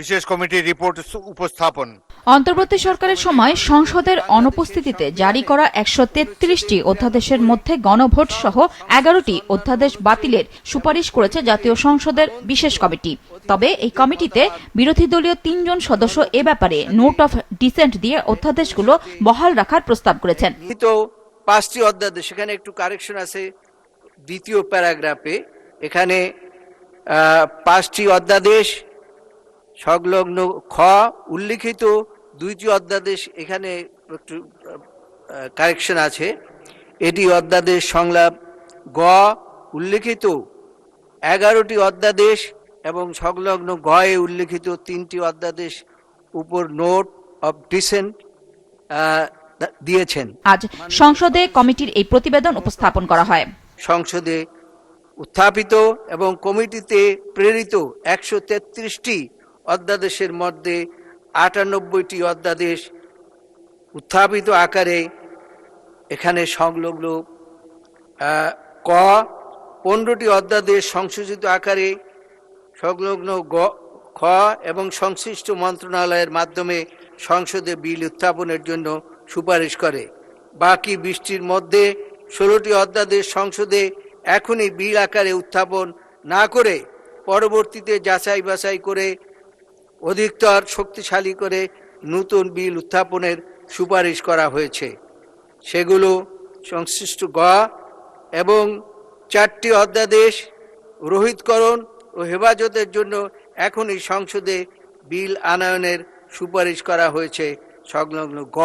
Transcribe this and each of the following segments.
বিশেষ কমিটির রিপোর্ট উপস্থাপন। অন্তর্বর্তী সরকারের সময় সংসদের অনুপস্থিতিতে জারি করা ১৩৩টি অধ্যাদেশের মধ্যে গণভোট সহ ১১টি অধ্যাদেশ বাতিলের সুপারিশ করেছে জাতীয় সংসদের বিশেষ কমিটি। তবে এই কমিটিতে বিরোধী দলীয় ৩ জন সদস্য এ ব্যাপারে নোট অফ ডিসেন্ট দিয়ে অধ্যাদেশগুলো বহাল রাখার প্রস্তাব করেছেন। ৫টি অধ্যাদেশ, এখানে একটু কারেকশন আছে দ্বিতীয় প্যারাগ্রাফে, এখানে ৫টি অধ্যাদেশ সংলগ্ন খ উল্লিখিত ২টি অধ্যাদেশ, এখানে একটু কারেকশন আছে। এটি অধ্যাদেশ সংলাপ গ উল্লিখিত ১১টি অধ্যাদেশ এবং সংলগ্ন গ এ উল্লিখিত ৩টি অধ্যাদেশ উপর নোট অফ ডিসেন্ট দিয়েছেন। আজ সংসদে কমিটির এই প্রতিবেদন উপস্থাপন করা হয়। সংসদে উত্থাপিত এবং কমিটিতে প্রেরিত ১৩৩টি অধ্যাদেশের মধ্যে ৯৮টি অধ্যাদেশ উত্থাপিত আকারে এখানে সংলগ্ন ক, ১৫টি অধ্যাদেশ সংশোধিত আকারে সংলগ্ন গ খ এবং সংশ্লিষ্ট মন্ত্রণালয়ের মাধ্যমে সংসদে বিল উত্থাপনের জন্য সুপারিশ করে। বাকি ২০টির মধ্যে ১৬টি অধ্যাদেশ সংসদে এখনই বিল আকারে উত্থাপন না করে পরবর্তীতে যাচাই বাছাই করে অধিকতর শক্তিশালী করে নতুন বিল উত্থাপনের সুপারিশ করা হয়েছে। সেগুলো সংশ্লিষ্ট গ এবং ৪টি অধ্যাদেশ রোহিতকরণ ও হেফাজতের জন্য এখনই সংসদে বিল আনয়নের সুপারিশ করা হয়েছে সংলগ্ন গ।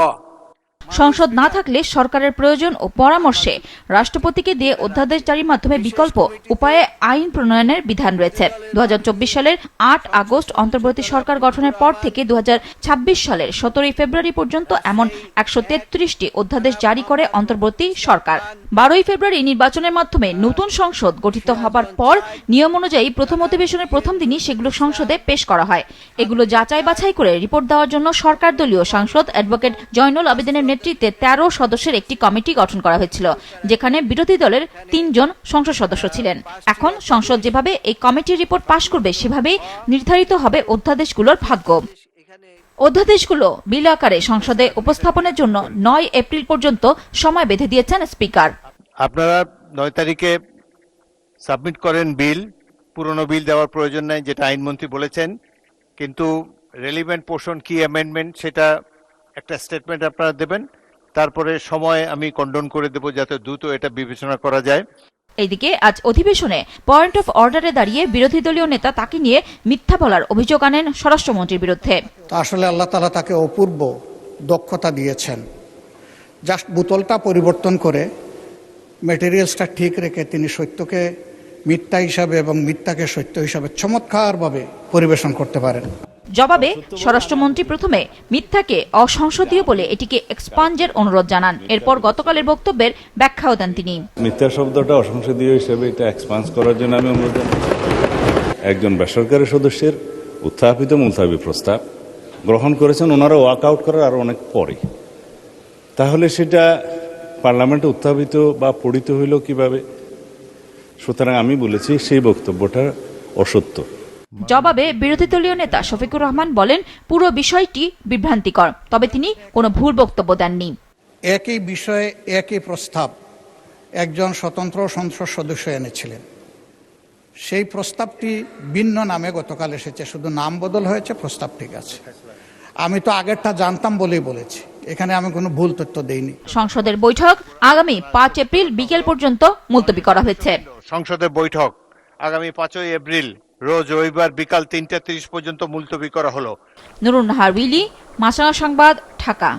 সংসদ না থাকলে সরকারের প্রয়োজন ও পরামর্শে রাষ্ট্রপতিকে দিয়ে অধ্যাদেশ জারির মাধ্যমে বিকল্প উপায়ে আইন প্রণয়নের বিধান রয়েছে। ২০২৪ সালের ৮ আগস্ট অন্তর্বর্তী সরকার গঠনের পর থেকে ২০২৬ সালের ১৭ ফেব্রুয়ারি পর্যন্ত এমন ১৩৩টি অধ্যাদেশ জারি করে অন্তর্বর্তী সরকার। ১২ ফেব্রুয়ারি নির্বাচনের মাধ্যমে নতুন সংসদ গঠিত হবার পর নিয়ম অনুযায়ী প্রথম অধিবেশনের প্রথম দিনই সেগুলো সংসদে পেশ করা হয়। এগুলো যাচাই বাছাই করে রিপোর্ট দেওয়ার জন্য সরকার দলীয় সাংসদ অ্যাডভোকেট জয়নুল আবেদিনের নেতৃত্বে ১৩ সদস্যের একটি কমিটি গঠন করা হয়েছিল, যেখানে বিরোধী দলের ৩ জন সংসদ সদস্য ছিলেন। এখন সংসদ যেভাবে এই কমিটির রিপোর্ট পাশ করবে সেভাবেই নির্ধারিত হবে অধ্যাদেশগুলোর ভাগ্য। অধ্যাদেশগুলো বিল আকারে সংসদে উপস্থাপনের জন্য ৯ এপ্রিল পর্যন্ত সময় বেঁধে দিয়েছেন স্পিকার। আপনারা ৯ তারিখে সাবমিট করেন বিল। পুরনো বিল দেওয়ার প্রয়োজন নাই, যেটা আইনমন্ত্রী বলেছেন, কিন্তু রেলিভেন্ট পোর্শন কি অ্যামেন্ডমেন্ট সেটা একটা স্টেটমেন্ট আপনারা দেবেন। তারপরে সময় আমি কন্ডোন করে দেব যাতে দ্রুত এটা বিবেচনা করা যায়। এইদিকে আজ অধিবেশনে পয়েন্ট অফ অর্ডারে দাঁড়িয়ে বিরোধী দলীয় নেতা তাকে নিয়ে মিথ্যা বলার অভিযোগ আনেন স্বরাষ্ট্রমন্ত্রীর বিরুদ্ধে। আসলে আল্লাহ তাআলা তাকে অপূর্ব দক্ষতা দিয়েছেন। জাস্ট বোতলটা পরিবর্তন করে ম্যাটেরিয়ালসটা ঠিক রেখে তিনি সত্যকে মিথ্যা হিসাবে এবং মিথ্যাকে সত্য হিসাবে চমৎকারভাবে পরিবেশন করতে পারেন। জবাবে স্বরাষ্ট্রমন্ত্রী প্রথমে মিথ্যাকে অসংসদীয় বলে এটিকে এক্সপাঞ্জের অনুরোধ জানান। এরপর গতকালের বক্তব্যের ব্যাখ্যাও দেন তিনি। মিথ্যা শব্দটা অসংসদীয় হিসেবে এটা এক্সপান্স করার জন্য আমি অনুরোধ জানাচ্ছি। একজন বেসরকারি সদস্যের উত্থাপিত মুলতাবি প্রস্তাব গ্রহণ করেছেন ওনারা ওয়াক আউট করার আরো অনেক পরে, তাহলে সেটা পার্লামেন্টে উত্থাপিত বা পড়িত হইল কিভাবে? সুতরাং আমি বলেছি সেই বক্তব্যটা অসত্য। জবাবে বিরোধী দলীয় নেতা শফিকুর রহমান বলেন, পুরো বিষয়টি বিভ্রান্তিকর, তবে তিনি কোনো ভুল বক্তব্য দেননি। একই বিষয়ে একই প্রস্তাব একজন স্বতন্ত্র সংসদ সদস্য এনেছিলেন। সেই প্রস্তাবটি ভিন্ন নামে গতকাল এসেছে, শুধু নাম বদল হয়েছে, প্রস্তাব ঠিক আছে। আমি তো আগেরটা জানতাম বলেই বলেছি, এখানে আমি কোনো ভুল তথ্য দেইনি। সংসদের বৈঠক আগামী ৫ এপ্রিল বিকেল পর্যন্ত মুলতবি করা হয়েছে। সংসদের বৈঠক আগামী ৫ই এপ্রিল রোজ রবিবার বিকাল ৩টা ৩০ পর্যন্ত মুলতবি করা হলো। নুরুন নাহার উইলি, মাছরাঙা সংবাদ, ঢাকা।